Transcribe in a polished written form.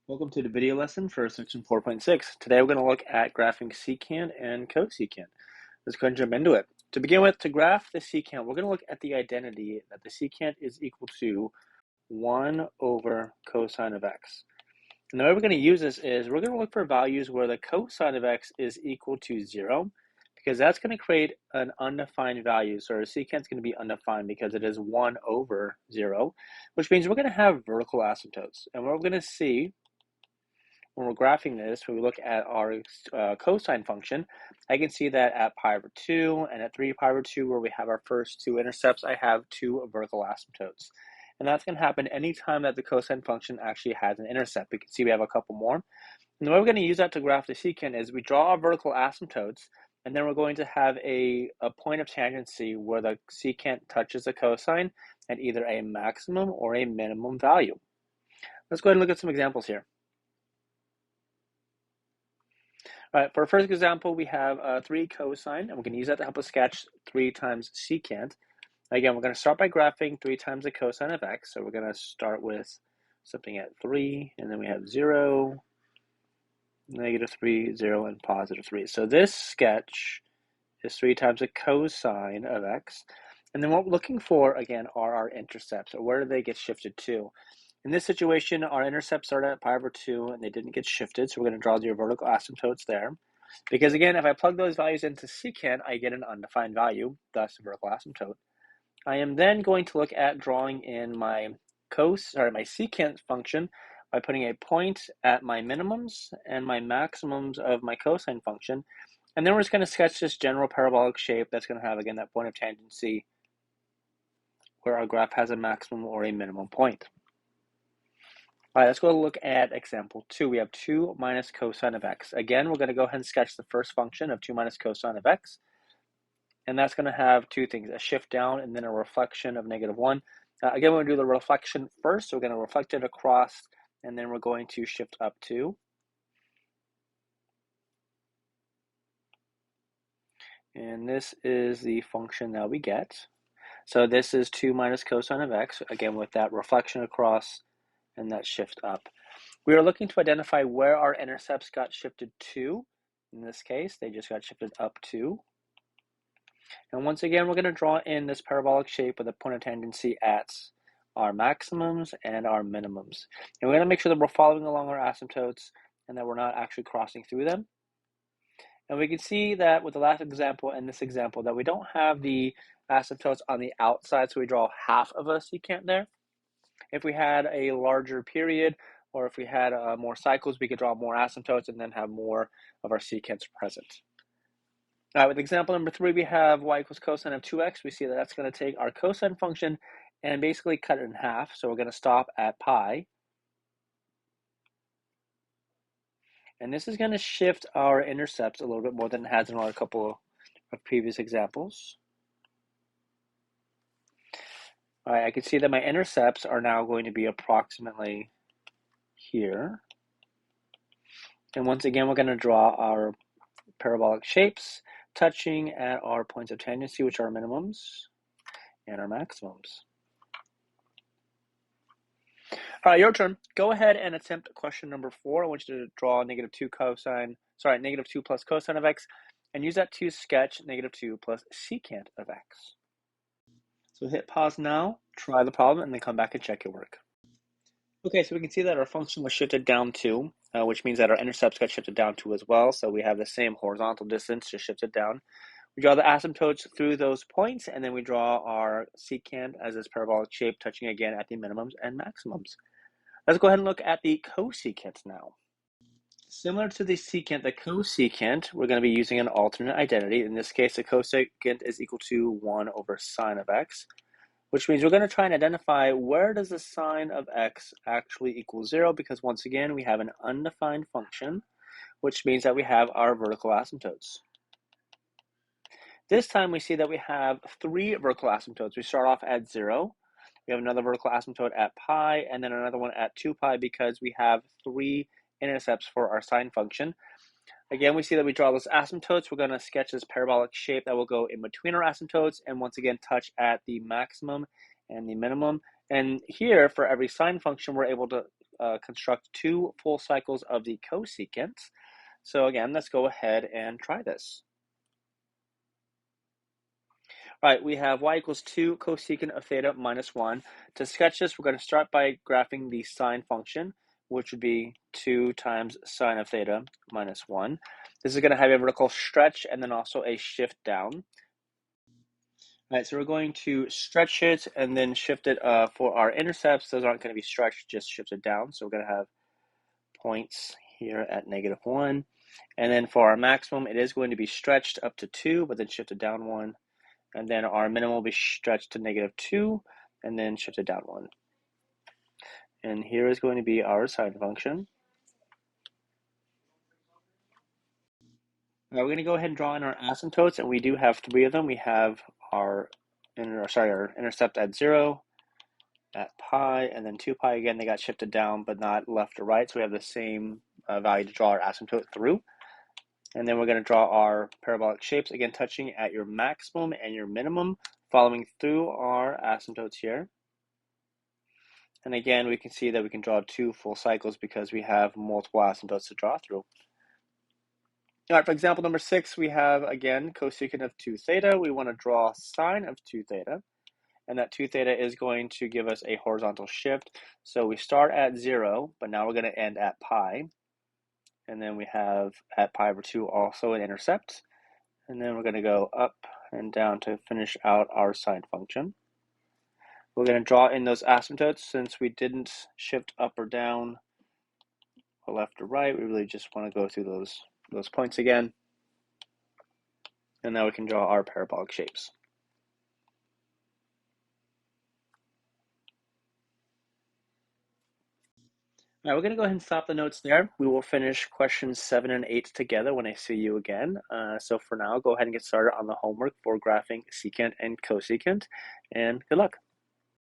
Welcome to the video lesson for section 4.6. Today we're going to look at graphing secant and cosecant. Let's go ahead and jump into it. To begin with, to graph the secant, we're going to look at the identity that the secant is equal to 1 over cosine of x. And the way we're going to use this is we're going to look for values where the cosine of x is equal to 0, because that's going to create an undefined value. So our secant is going to be undefined because it is 1 over 0, which means we're going to have vertical asymptotes. And what we're going to see when we're graphing this, when we look at our cosine function, I can see that at pi over 2 and at 3 pi over 2, where we have our first two intercepts, I have two vertical asymptotes. And that's going to happen anytime that the cosine function actually has an intercept. We can see we have a couple more. And the way we're going to use that to graph the secant is we draw our vertical asymptotes, and then we're going to have a point of tangency where the secant touches the cosine at either a maximum or a minimum value. Let's go ahead and look at some examples here. All right, for our first example, we have 3 cosine, and we can use that to help us sketch 3 times secant. Again, we're going to start by graphing 3 times the cosine of x. So we're going to start with something at 3, and then we have 0, -3, 0, and +3. So this sketch is 3 times the cosine of x. And then what we're looking for, again, are our intercepts, or where do they get shifted to? In this situation, our intercepts started at pi over 2 and they didn't get shifted, so we're going to draw the vertical asymptotes there. Because again, if I plug those values into secant, I get an undefined value, thus a vertical asymptote. I am then going to look at drawing in my secant function by putting a point at my minimums and my maximums of my cosine function. And then we're just going to sketch this general parabolic shape that's going to have, again, that point of tangency where our graph has a maximum or a minimum point. All right, let's go look at example 2. We have 2 minus cosine of x. Again, we're going to go ahead and sketch the first function of 2 minus cosine of x. And that's going to have two things, a shift down and then a reflection of -1. Again, we're going to do the reflection first. So we're going to reflect it across, and then we're going to shift up 2. And this is the function that we get. So this is 2 minus cosine of x, again, with that reflection across and that shift up. We are looking to identify where our intercepts got shifted to. In this case, they just got shifted up 2. And once again, we're going to draw in this parabolic shape with a point of tangency at our maximums and our minimums. And we're going to make sure that we're following along our asymptotes and that we're not actually crossing through them. And we can see that with the last example and this example that we don't have the asymptotes on the outside, so we draw half of a secant there. If we had a larger period, or if we had more cycles, we could draw more asymptotes and then have more of our secants present. With example number 3, we have y equals cosine of 2x. We see that that's going to take our cosine function and basically cut it in half. So we're going to stop at pi. And this is going to shift our intercepts a little bit more than it has in our couple of previous examples. All right, I can see that my intercepts are now going to be approximately here. And once again, we're going to draw our parabolic shapes touching at our points of tangency, which are minimums and our maximums. All right, your turn. Go ahead and attempt question number 4. I want you to draw -2 plus cosine of x, and use that to sketch -2 plus secant of x. So hit pause now, try the problem, and then come back and check your work. Okay, so we can see that our function was shifted down 2, which means that our intercepts got shifted down 2 as well. So we have the same horizontal distance, just shifted down. We draw the asymptotes through those points, and then we draw our secant as this parabolic shape, touching again at the minimums and maximums. Let's go ahead and look at the cosecant now. Similar to the secant, the cosecant, we're going to be using an alternate identity. In this case, the cosecant is equal to 1 over sine of x, which means we're going to try and identify where does the sine of x actually equal 0, because once again, we have an undefined function, which means that we have our vertical asymptotes. This time we see that we have 3 vertical asymptotes. We start off at 0. We have another vertical asymptote at pi, and then another one at 2 pi because we have 3 intercepts for our sine function. Again, we see that we draw those asymptotes. We're going to sketch this parabolic shape that will go in between our asymptotes and once again touch at the maximum and the minimum. And here, for every sine function, we're able to construct two full cycles of the cosecant. So again, let's go ahead and try this. All right, we have y equals 2 cosecant of theta minus 1. To sketch this, we're going to start by graphing the sine function, which would be 2 times sine of theta minus 1. This is going to have a vertical stretch and then also a shift down. All right, so we're going to stretch it and then shift it for our intercepts. Those aren't going to be stretched, just shifted down. So we're going to have points here at -1. And then for our maximum, it is going to be stretched up to 2, but then shifted down 1. And then our minimum will be stretched to -2 and then shifted down 1. And here is going to be our sine function. Now we're going to go ahead and draw in our asymptotes, and we do have 3 of them. We have our intercept at 0, at pi, and then 2 pi again. They got shifted down, but not left or right, so we have the same value to draw our asymptote through. And then we're going to draw our parabolic shapes, again touching at your maximum and your minimum, following through our asymptotes here. And again, we can see that we can draw 2 full cycles because we have multiple asymptotes to draw through. All right, for example number 6, we have, again, cosecant of 2 theta. We want to draw sine of 2 theta. And that 2 theta is going to give us a horizontal shift. So we start at 0, but now we're going to end at pi. And then we have at pi over 2 also an intercept. And then we're going to go up and down to finish out our sine function. We're going to draw in those asymptotes. Since we didn't shift up or down or left or right, we really just want to go through those points again. And now we can draw our parabolic shapes. All right, we're going to go ahead and stop the notes there. We will finish questions 7 and 8 together when I see you again. So for now, go ahead and get started on the homework for graphing secant and cosecant, and good luck.